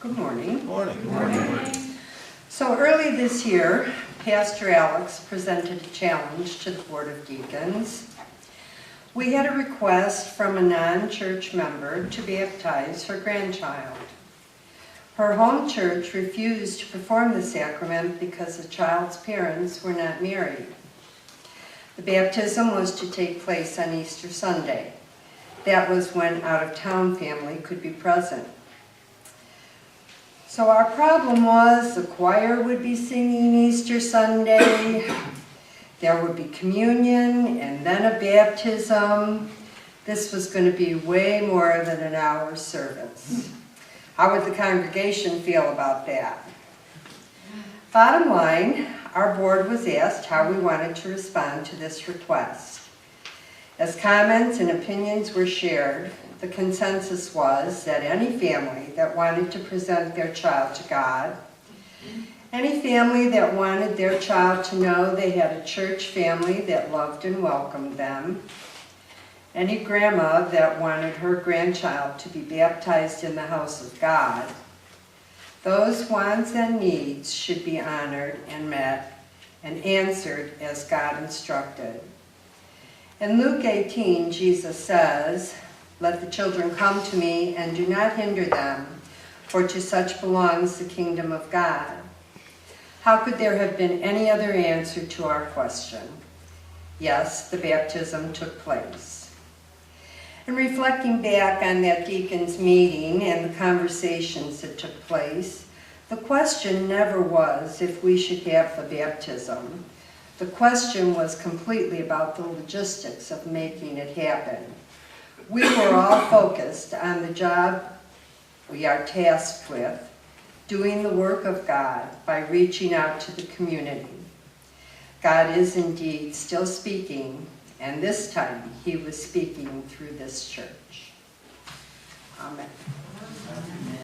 Good morning. Morning. Morning. So early this year, Pastor Alex presented a challenge to the Board of Deacons. We had a request from a non-church member to baptize her grandchild. Her home church refused to perform the sacrament because the child's parents were not married. The baptism was to take place on Easter Sunday. That was when out-of-town family could be present. So our problem was the choir would be singing Easter Sunday, there would be communion, and then a baptism. This was going to be way more than an hour service. How would the congregation feel about that? Bottom line, our board was asked how we wanted to respond to this request. As comments and opinions were shared, the consensus was that any family that wanted to present their child to God, any family that wanted their child to know they had a church family that loved and welcomed them, any grandma that wanted her grandchild to be baptized in the house of God, those wants and needs should be honored and met and answered as God instructed. In Luke 18, Jesus says, "Let the children come to me and do not hinder them, for to such belongs the kingdom of God." How could there have been any other answer to our question? Yes, the baptism took place. In reflecting back on that deacons meeting and the conversations that took place, the question never was if we should have the baptism. The question was completely about the logistics of making it happen. We were all focused on the job we are tasked with, doing the work of God by reaching out to the community. God is indeed still speaking, and this time he was speaking through this church. Amen.